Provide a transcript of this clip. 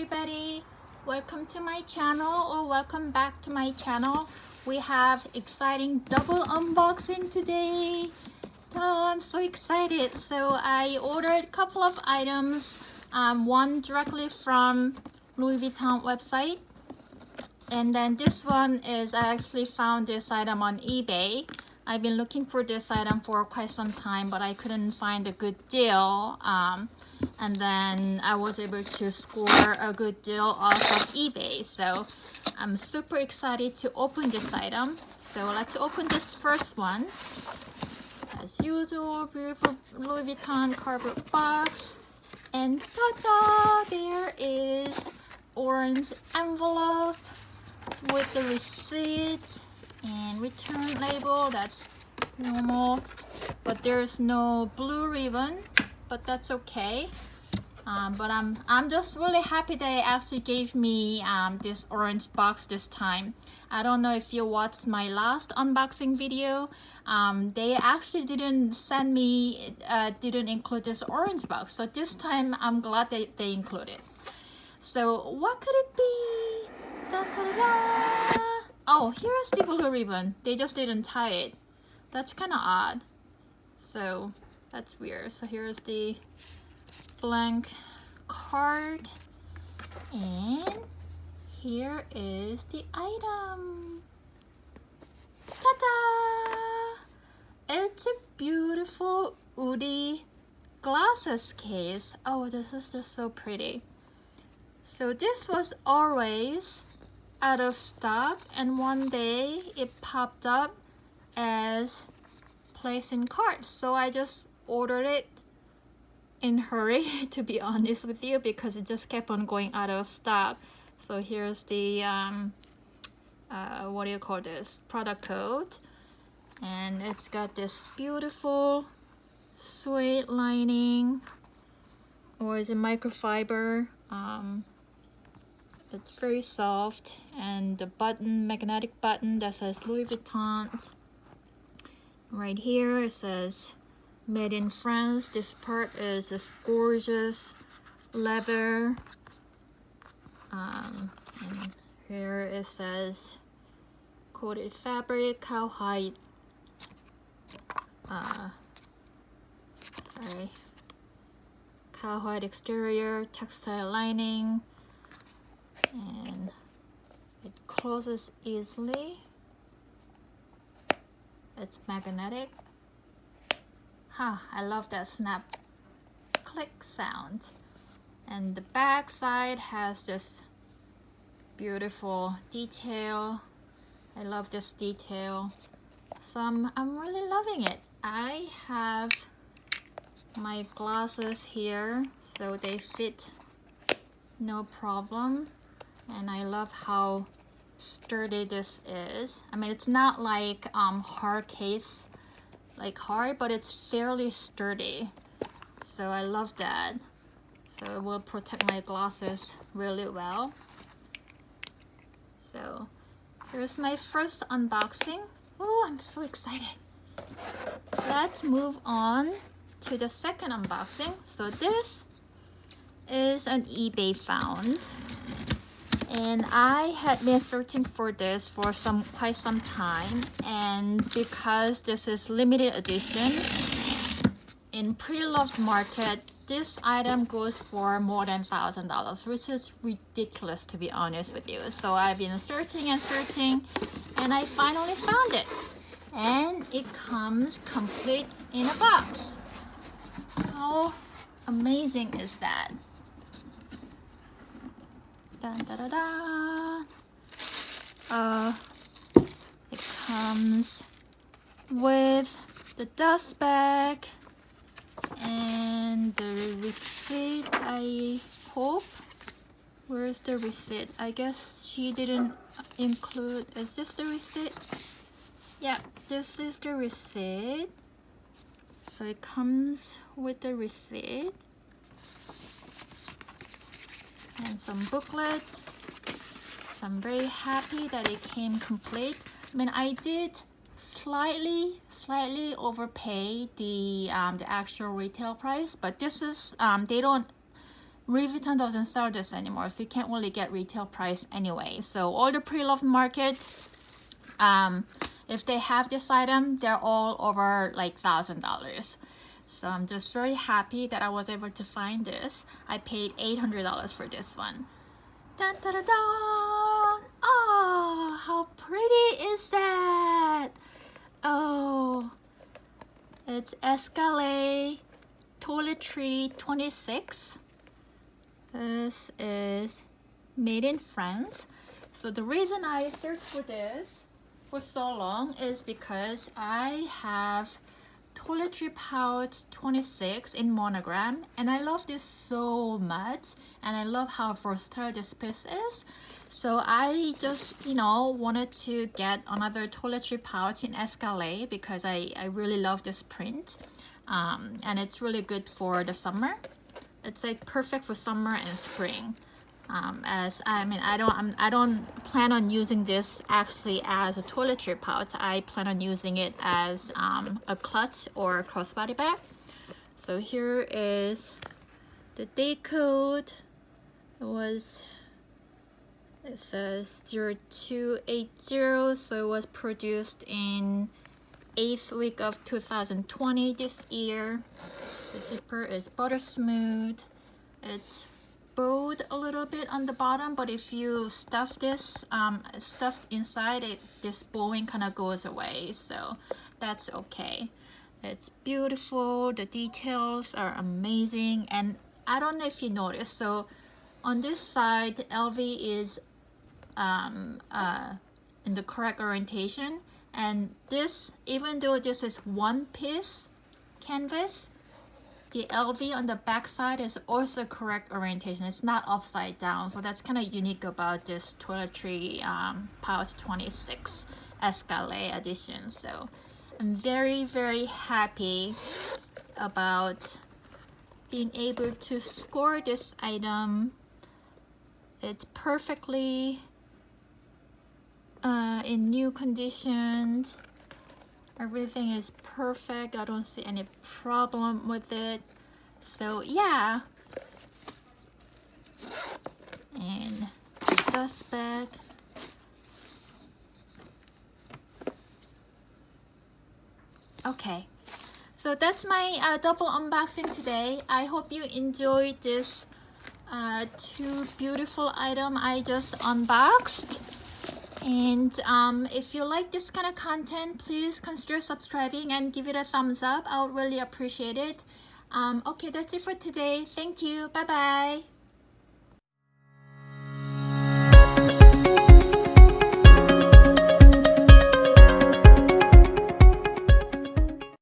everybody, welcome to my channel or welcome back to my channel. We have exciting double unboxing today. Oh, I'm so excited. So I ordered a couple of items, one directly from Louis Vuitton website, and then this one is I actually found this item on eBay. I've been looking for this item for quite some time, but I couldn't find a good deal. And then I was able to score a good deal off of eBay. So I'm super excited to open this item. So let's open this first one. As usual, beautiful Louis Vuitton cardboard box. And ta-da! There is orange envelope with the receipt and return label. That's normal, but there's no blue ribbon, but that's okay. But I'm just really happy they actually gave me this orange box this time. I don't know if you watched my last unboxing video. They actually didn't send me, didn't include this orange box. So this time I'm glad they included. So what could it be? Da, da, da. Oh, here's the blue ribbon. They just didn't tie it. That's kind of odd. So that's weird. So here's the blank card, and here is the item. Ta-da! It's a beautiful woody glasses case. Oh, this is just so pretty. So this was always out of stock, and one day it popped up as placing cards. So I just ordered it in hurry, to be honest with you, because it just kept on going out of stock. So here's the what do you call this, product code, and it's got this beautiful suede lining, or is it microfiber? It's very soft, and the button, magnetic button that says Louis Vuitton. Right here it says made in France. This part is this gorgeous leather. And here it says coated fabric, cowhide. Cowhide exterior, textile lining, and it closes easily. It's magnetic. I love that snap click sound. And the back side has this beautiful detail. I love this detail. So I'm really loving it. I have my glasses here, so they fit no problem. And I love how sturdy this is. I mean, it's not like hard case, like hard, but it's fairly sturdy. So I love that. So it will protect my glasses really well. So here's my first unboxing. Oh, I'm so excited. Let's move on to the second unboxing. So this is an eBay found, and I had been searching for this for quite some time, and because this is limited edition in pre-loved market, this item goes for more than $1,000, which is ridiculous, to be honest with you. So I've been searching and searching, and I finally found it, and it comes complete in a box. How amazing is that? Dun, da, da, da. It comes with the dust bag and the receipt, I hope. Where's the receipt? I guess she didn't include. Is this the receipt? Yeah, this is the receipt. So it comes with the receipt and some booklets. So I'm very happy that it came complete. I mean, I did slightly overpay the actual retail price, but this is they don't Louis Vuitton doesn't sell this anymore, so you can't really get retail price anyway. So all the pre-loved market, if they have this item, they're all over like $1,000. So I'm just very happy that I was able to find this. I paid $800 for this one. Dun, dun, dun, dun. Oh, how pretty is that? Oh, it's Escalade Toiletry 26. This is made in France. So the reason I searched for this for so long is because I have toiletry pouch 26 in monogram, and I love this so much, and I love how versatile this piece is. So I just, you know, wanted to get another toiletry pouch in Escalade because I really love this print, and it's really good for the summer. It's like perfect for summer and spring. As I mean, I don't plan on using this actually as a toiletry pouch. I plan on using it as a clutch or a crossbody bag. So here is the day code. It says 0280, so it was produced in 8th week of 2020 this year. The zipper is butter smooth. It's bowed a little bit on the bottom, but if you stuff this stuff inside it, this bowing kind of goes away, so that's okay. It's beautiful. The details are amazing, and I don't know if you noticed, so on this side LV is in the correct orientation, and this, even though this is one piece canvas, the LV on the back side is also correct orientation. It's not upside down, so that's kind of unique about this toiletry pouch 26 Escalade edition. So I'm very, very happy about being able to score this item. It's perfectly in new conditions. Everything is perfect. I don't see any problem with it. So yeah. And dust bag. Okay. So that's my double unboxing today. I hope you enjoyed this two beautiful item I just unboxed. And if you like this kind of content, please consider subscribing and give it a thumbs up. I would really appreciate it. Okay, that's it for today. Thank you. Bye bye.